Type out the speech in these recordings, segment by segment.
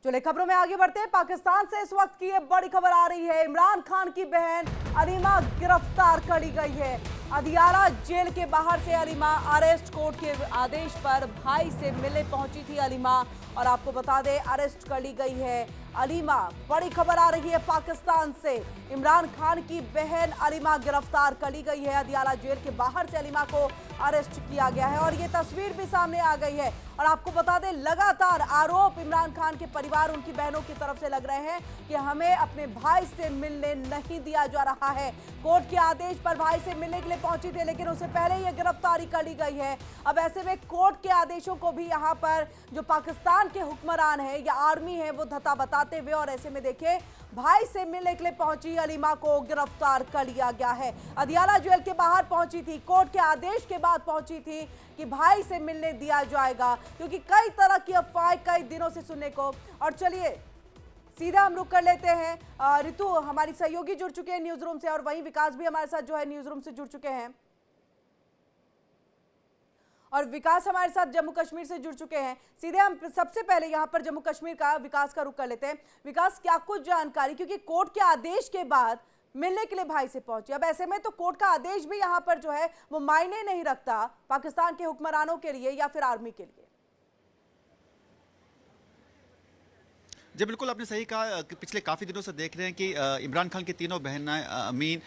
चलिए खबरों में आगे बढ़ते हैं। पाकिस्तान से इस वक्त की ये बड़ी खबर आ रही है। इमरान खान की बहन अलीमा गिरफ्तार कर ली गई है। अदियाला जेल के बाहर से अलीमा अरेस्ट कोर्ट के आदेश पर भाई से मिलने पहुंची थी अलीमा, और आपको बता दें अरेस्ट कर ली गई है अलीमा। बड़ी खबर आ रही है पाकिस्तान से, इमरान खान की बहन अलीमा गिरफ्तार कर ली गई है। अदियाला जेल के बाहर से अलीमा को अरेस्ट किया गया है और ये तस्वीर भी सामने आ गई है। और आपको बता दें लगातार आरोप इमरान खान के परिवार, उनकी बहनों की तरफ से लग रहे हैं कि हमें अपने भाई से मिलने नहीं दिया जा रहा है। कोर्ट के आदेश पर भाई से मिलने के लिए पहुंची थी, लेकिन उससे पहले ये गिरफ्तारी कर ली गई है। अब ऐसे में कोर्ट के आदेशों को भी यहाँ पर जो पाकिस्तान के हुक्मरान है या आर्मी है वो धता बताते हुए, और ऐसे में देखिए भाई से मिलने के लिए पहुंची अलीमा को गिरफ्तार कर लिया गया है। अदियाला जेल के बाहर पहुंची थी, कोर्ट के आदेश के बाद पहुंची थी कि भाई से मिलने दिया जाएगा, क्योंकि कई तरह की अफवाहें कई दिनों से सुनने को। और चलिए सीधा हम रुक कर लेते हैं। ऋतु हमारी सहयोगी जुड़ चुके हैं न्यूज रूम से, और वहीं विकास भी हमारे साथ जो है न्यूज रूम से जुड़ चुके हैं। और विकास हमारे साथ जम्मू कश्मीर से जुड़ चुके हैं। सीधे हम सबसे पहले यहां पर जम्मू कश्मीर का विकास का रुख कर लेते हैं। विकास, क्या कुछ जानकारी, क्योंकि कोर्ट के आदेश के बाद मिलने के लिए भाई से पहुंचे, अब ऐसे में तो कोर्ट का आदेश भी यहां पर जो है वो मायने नहीं रखता पाकिस्तान के हुक्मरानों के लिए या फिर आर्मी के लिए। जी बिल्कुल, आपने सही कहा कि पिछले काफ़ी दिनों से देख रहे हैं कि इमरान खान की तीनों बहनें अमीन,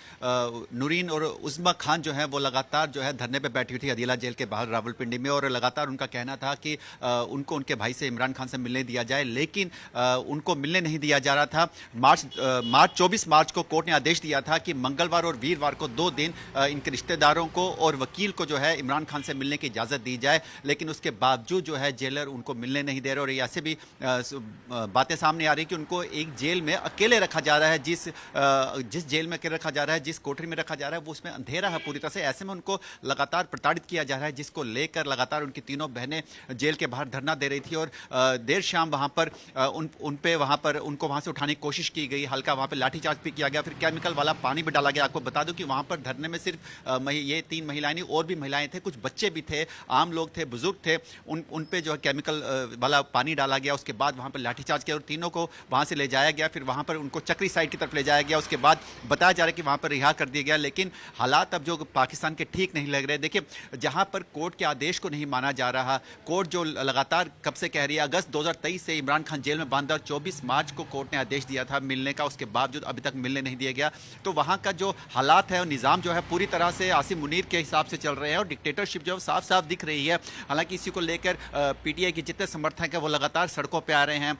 नूरीन और उज़्मा खान जो है वो लगातार जो है धरने पे बैठी हुई थी अदियाला जेल के बाहर रावलपिंडी में, और लगातार उनका कहना था कि उनको उनके भाई से, इमरान खान से मिलने दिया जाए, लेकिन उनको मिलने नहीं दिया जा रहा था। 24 मार्च को कोर्ट ने आदेश दिया था कि मंगलवार और वीरवार को 2 दिन इनके रिश्तेदारों को और वकील को जो है इमरान खान से मिलने की इजाज़त दी जाए, लेकिन उसके बावजूद जो है जेलर उनको मिलने नहीं दे रहे। और ऐसे भी बातें सामने आ रही कि उनको एक जेल में अकेले रखा जा रहा है, जिस जेल में अकेले रखा जा रहा है, जिस कोठरी में रखा जा रहा है वो उसमें अंधेरा है पूरी तरह से। ऐसे में उनको लगातार प्रताड़ित किया जा रहा है, जिसको लेकर लगातार उनकी तीनों बहनें जेल के बाहर धरना दे रही थी। और देर शाम वहां पर उनको वहां से उठाने की कोशिश की गई, हल्का वहां पर लाठीचार्ज भी किया गया, फिर केमिकल वाला पानी भी डाला गया। आपको बता दूं कि वहां पर धरने में सिर्फ ये 3 महिलाएं नहीं, और भी महिलाएं थे, कुछ बच्चे भी थे, आम लोग थे, बुजुर्ग थे, उन पे जो है केमिकल वाला पानी डाला गया। उसके बाद वहां पर लाठीचार्ज किया और तीनों को वहां से ले जाया गया, फिर वहां पर उनको चक्री साइड की तरफ ले जाया गया। उसके बाद बताया जा रहा है कि वहां पर रिहा कर दिया गया, लेकिन हालात अब जो पाकिस्तान के ठीक नहीं लग रहे। देखिए, जहां पर कोर्ट के आदेश को नहीं माना जा रहा, कोर्ट जो लगातार कब से कह रही है, अगस्त 2023 से इमरान खान जेल में बंद, और 24 मार्च को कोर्ट ने आदेश दिया था मिलने का, उसके बावजूद अभी तक मिलने नहीं दिया गया। तो वहां का जो हालात है और निज़ाम जो है पूरी तरह से आसिम मुनीर के हिसाब से चल रहे हैं, और डिक्टेटरशिप जो साफ साफ दिख रही है। हालांकि इसी को लेकर पीटीआई के जितने समर्थक हैं वो लगातार सड़कों पर आ रहे हैं,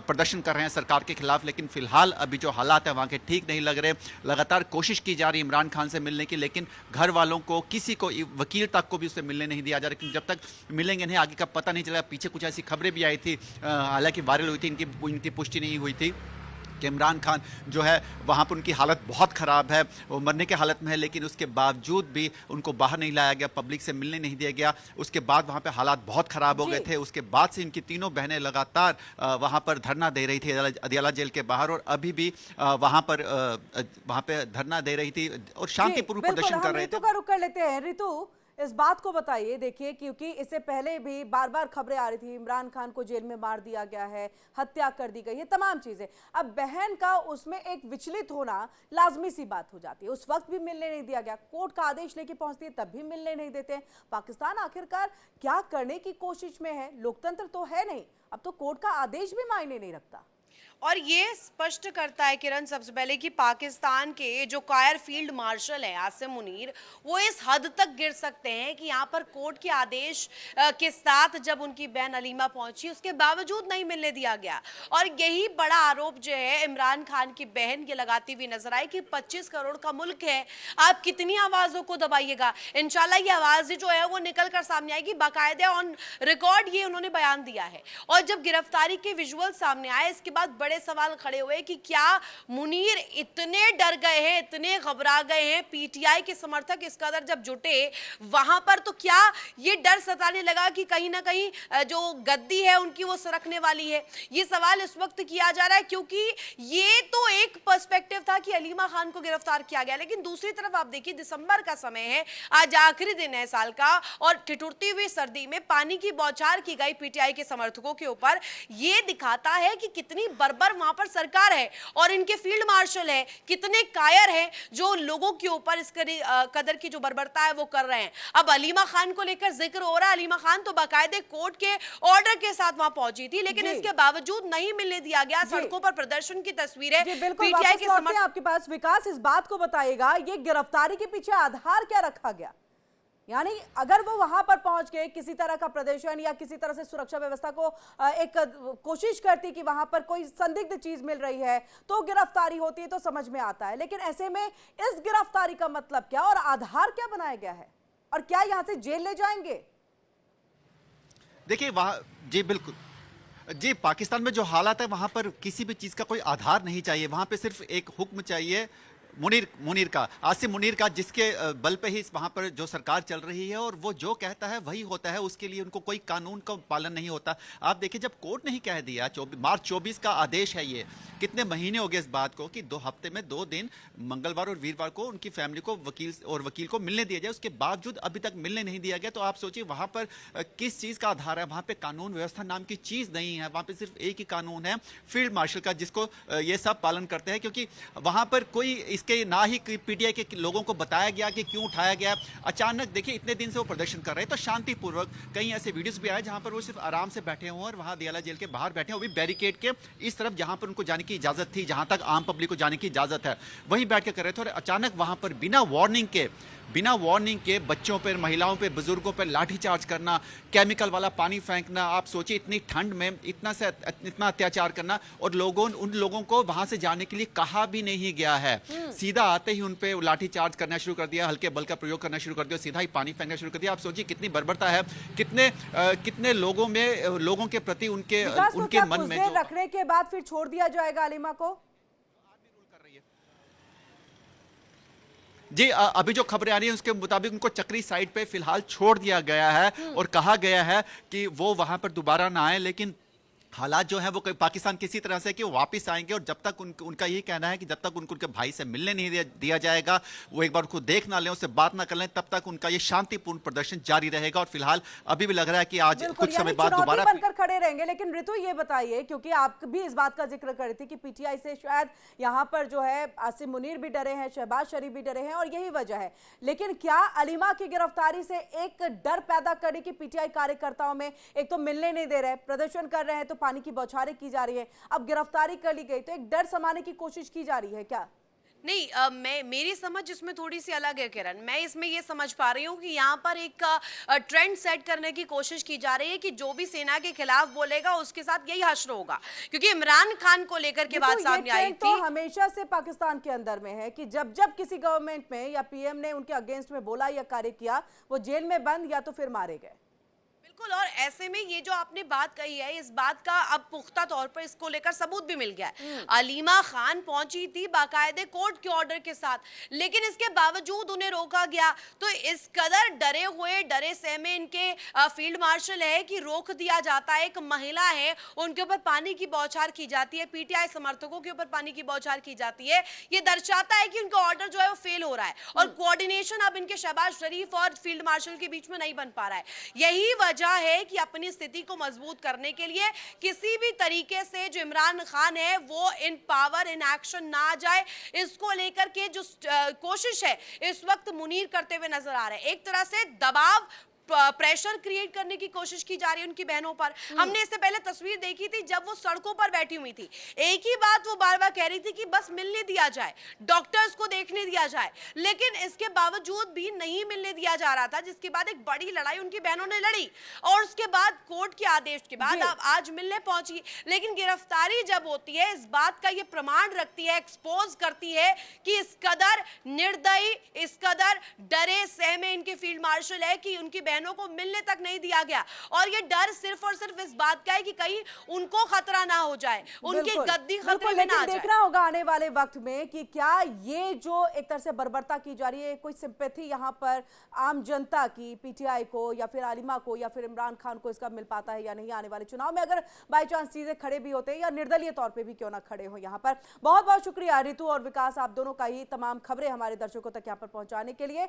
प्रदर्शन कर रहे हैं सरकार के खिलाफ, लेकिन फिलहाल अभी जो हालात है वहां के ठीक नहीं लग रहे। लगातार कोशिश की जा रही है इमरान खान से मिलने की, लेकिन घर वालों को, किसी को, वकील तक को भी उससे मिलने नहीं दिया जा रहा। जब तक मिलेंगे नहीं आगे का पता नहीं चला। पीछे कुछ ऐसी खबरें भी आई थी, हालांकि वायरल हुई थी, इनकी पुष्टि नहीं हुई थी कि इमरान खान जो है वहाँ पर उनकी हालत बहुत ख़राब है, वो मरने की हालत में है, लेकिन उसके बावजूद भी उनको बाहर नहीं लाया गया, पब्लिक से मिलने नहीं दिया गया। उसके बाद वहाँ पे हालात बहुत ख़राब हो गए थे। उसके बाद से इनकी तीनों बहनें लगातार वहाँ पर धरना दे रही थी अदियाला जेल के बाहर, और अभी भी वहाँ पे धरना दे रही थी और शांतिपूर्ण प्रदर्शन कर रहे थे। ऋतु का रुख कर लेते हैं। ऋतु, इस बात को बताइए, देखिए क्योंकि इससे पहले भी बार बार खबरें आ रही थी इमरान खान को जेल में मार दिया गया है, हत्या कर दी गई है, तमाम चीजें। अब बहन का उसमें एक विचलित होना लाजमी सी बात हो जाती है। उस वक्त भी मिलने नहीं दिया गया, कोर्ट का आदेश लेके पहुंचती है तब भी मिलने नहीं देते हैं। पाकिस्तान आखिरकार क्या करने की कोशिश में है? लोकतंत्र तो है नहीं, अब तो कोर्ट का आदेश भी मायने नहीं रखता। और ये स्पष्ट करता है किरण सबसे पहले कि पाकिस्तान के जो कायर फील्ड मार्शल है आसिम मुनीर, वो इस हद तक गिर सकते हैं कि यहाँ पर कोर्ट के आदेश के साथ जब उनकी बहन अलीमा पहुंची उसके बावजूद नहीं मिलने दिया गया। और यही बड़ा आरोप जो है इमरान खान की बहन ये लगाती हुई नजर आई कि 25 करोड़ का मुल्क है, आप कितनी आवाजों को दबाइएगा। इंशाल्लाह ये आवाज जो है वो निकल कर सामने आएगी, बाकायदा ऑन रिकॉर्ड ये उन्होंने बयान दिया है। और जब गिरफ्तारी के विजुअल सामने आए इसके बाद बड़े सवाल खड़े हुए कि क्या मुनीर इतने डर गए हैं, इतने घबरा गए हैं, पीटीआई के समर्थक इस कदर जब जुटे वहां पर, तो क्या ये डर सताने लगा कि कहीं ना कहीं जो गद्दी है उनकी वो सरकने वाली है? ये सवाल इस वक्त किया जा रहा है, क्योंकि ये तो एक पर्सपेक्टिव था कि अलीमा खान को गिरफ्तार किया गया, लेकिन दूसरी तरफ आप देखिए दिसंबर का समय है, आज आखिरी दिन है साल का, और ठिठुरती हुई सर्दी में पानी की बौछार की गई पीटीआई के समर्थकों के ऊपर। ये दिखाता है कि कितनी बर्बर वहां पर सरकार है और इनके फील्ड मार्शल है, कितने कायर हैं जो लोगों के ऊपर इस कदर की जो बर्बरता है वो कर रहे हैं। अब अलीमा खान को लेकर जिक्र हो रहा है, अलीमा खान तो बाकायदे कोर्ट के ऑर्डर के साथ वहां पहुंची थी, लेकिन इसके बावजूद नहीं मिलने दिया गया। सड़कों पर प्रदर्शन की तस्वीरें पीटीआई के समर्थक। आपके पास विकास इस बात को बताइएगा, ये गिरफ्तारी के पीछे आधार क्या रखा गया? यानी अगर वो वहां पर पहुंच के किसी तरह का प्रदर्शन या किसी तरह से सुरक्षा व्यवस्था को एक कोशिश करती कि वहां पर कोई संदिग्ध चीज मिल रही है तो गिरफ्तारी होती है, तो समझ में आता है, लेकिन ऐसे में इस गिरफ्तारी का मतलब क्या और आधार क्या बनाया गया है, और क्या यहां से जेल ले जाएंगे? देखिए वहाँ जी बिल्कुल जी, पाकिस्तान में जो हालात है वहां पर किसी भी चीज का कोई आधार नहीं चाहिए, वहां पे सिर्फ एक हुक्म चाहिए मुनीर का, आसिम मुनीर का, जिसके बल पे ही वहां पर जो सरकार चल रही है और वो जो कहता है वही होता है, उसके लिए उनको कोई कानून का पालन नहीं होता। आप देखिए जब कोर्ट ने ही कह दिया, मार्च 24 का आदेश है, ये कितने महीने हो गए इस बात को कि 2 हफ्ते में 2 दिन मंगलवार और वीरवार को उनकी फैमिली को वकील को मिलने दिया जाए, उसके बावजूद अभी तक मिलने नहीं दिया गया। तो आप सोचिए वहां पर किस चीज का आधार है? वहां पे कानून व्यवस्था नाम की चीज नहीं है, वहां पे सिर्फ एक ही कानून है, फील्ड मार्शल का, जिसको ये सब पालन करते हैं, क्योंकि वहां पर कोई के ना ही पीटीआई के लोगों को बताया गया कि क्यों उठाया गया। अचानक देखिए इतने दिन से वो प्रदर्शन कर रहे हैं, तो शांतिपूर्वक कई ऐसे वीडियोस भी आए जहां पर वो सिर्फ आराम से बैठे हुए और वहां दियाला जेल के बाहर बैठे हैं, वो भी बैरिकेड के इस तरफ जहां पर उनको जाने की इजाजत थी, जहां तक आम पब्लिक को जाने की इजाजत है, वहीं बैठ के कर रहे थे। और अचानक वहां पर बिना वार्निंग के बच्चों पर, महिलाओं पर, बुजुर्गों पर लाठीचार्ज करना, केमिकल वाला पानी फेंकना, आप सोचिए इतनी ठंड में इतना अत्याचार करना, और उन लोगों को वहां से जाने के लिए कहा भी नहीं गया है, सीधा आते ही उन पे लाठीचार्ज करना शुरू कर दिया, हल्के बल का प्रयोग करना शुरू कर दिया, सीधा ही पानी फेंकना शुरू कर दिया। आप सोचिए कितनी बर्बरता है, कितने लोगों के प्रति उनके मन में रखने के बाद फिर छोड़ दिया जाएगा अलीमा को? जी अभी जो खबरें आ रही हैं उसके मुताबिक उनको चक्री साइड पे फिलहाल छोड़ दिया गया है और कहा गया है कि वो वहां पर दोबारा ना आए, लेकिन हालात जो है वो पाकिस्तान किसी तरह से कि वो वापस आएंगे, और जब तक उनका यही कहना है कि जब तक उनके भाई से मिलने नहीं दिया जाएगा, वो एक बार उनको देख ना लें, उससे बात ना कर लें, तब तक उनका ये शांतिपूर्ण प्रदर्शन जारी रहेगा। और फिलहाल अभी भी लग रहा है कि आज कुछ समय बाद दोबारा बनकर खड़े रहेंगे। लेकिन ऋतु ये बताइए, क्योंकि आप भी इस बात का जिक्र कर रही थी कि पीटीआई से शायद यहाँ पर जो है आसिम मुनीर भी डरे हैं, शहबाज शरीफ भी डरे हैं, और यही वजह है, लेकिन क्या अलीमा की गिरफ्तारी से एक डर पैदा करी कि पीटीआई कार्यकर्ताओं में, एक तो मिलने नहीं दे रहे, प्रदर्शन कर रहे हैं तो पानी की बौछारें की जा रही है, अब गिरफ्तारी कर ली गई तो एक डर समाने की कोशिश की जा रही है क्या? नहीं, मेरी समझ इसमें थोड़ी सी अलग है किरण। मैं इसमें ये समझ पा रही हूँ कि यहाँ पर एक ट्रेंड सेट करने की कोशिश की जा रही है कि जो भी सेना के खिलाफ बोलेगा उसके साथ यही हश्र होगा, क्योंकि इमरान खान को लेकर के बात सामने आई थी। तो हमेशा से पाकिस्तान के अंदर में है कि जब जब किसी गवर्नमेंट में या पीएम ने उनके अगेंस्ट में बोला या कार्य किया, वो जेल में बंद या तो फिर मारे गए। बिल्कुल, और ऐसे में ये जो आपने बात कही है, इस बात का अब पुख्ता तौर पर इसको लेकर सबूत भी मिल गया है। अलीमा खान पहुंची थी बाकायदे कोर्ट के ऑर्डर के साथ, लेकिन इसके बावजूद उन्हें रोका गया। तो इस कदर डरे हुए, डरे सहमे इनके फील्ड मार्शल है कि रोक दिया जाता है। एक महिला है, उनके ऊपर पानी की बौछार की जाती है, पीटीआई समर्थकों के ऊपर पानी की बौछार की जाती है। ये दर्शाता है कि उनका ऑर्डर जो है वो फेल हो रहा है, और कोऑर्डिनेशन अब इनके शहबाज शरीफ और फील्ड मार्शल के बीच में नहीं बन पा रहा है। यही वजह है कि अपनी स्थिति को मजबूत करने के लिए किसी भी तरीके से जो इमरान खान है वो इन पावर इन एक्शन ना आ जाए, इसको लेकर के जो कोशिश है इस वक्त मुनीर करते हुए नजर आ रहे हैं। एक तरह से दबाव, प्रेशर क्रिएट करने की कोशिश की जा रही है उनकी बहनों पर। हमने इससे पहले तस्वीर देखी थी जब वो सड़कों पर बैठी हुई थी, एक ही बात वो बार बार कह रही थी कि बस मिलने दिया जाए, डॉक्टर्स को देखने दिया जाए, लेकिन इसके बावजूद भी नहीं मिलने दिया जा रहा था, जिसके बाद एक बड़ी लड़ाई उनकी बहनों ने लड़ी, और उसके बाद कोर्ट के आदेश के बाद अब आज मिलने पहुंची। लेकिन गिरफ्तारी जब होती है, इस बात का ये प्रमाण रखती है, एक्सपोज करती है कि इस कदर निर्दयी, इस कदर डरे सहमे इनके फील्ड मार्शल है कि उनकी बहनों को मिलने तक नहीं दिया गया। और ये डर सिर्फ और सिर्फ इस बात का है कि कहीं उनको खतरा ना हो जाए, उनकी बिल्कुल, गद्दी बिल्कुल, खतरे में ना आ लेकिन जाए। देखना होगा आने वाले वक्त में कि क्या ये जो एक तरह से बर्बरता की जा रही है, कोई सिंपैथी यहाँ पर आम जनता की पीटीआई को या फिर आलिमा को या फिर इमरान खान को इसका मिल पाता है या नहीं। आने वाले चुनाव में अगर बाई चांस चीजें खड़े भी होते हैं या निर्दलीय तौर पे भी क्यों ना खड़े हो यहाँ पर। बहुत बहुत शुक्रिया रितु और विकास, आप दोनों का ही तमाम खबरें हमारे दर्शकों तक यहाँ पर पहुंचाने के लिए।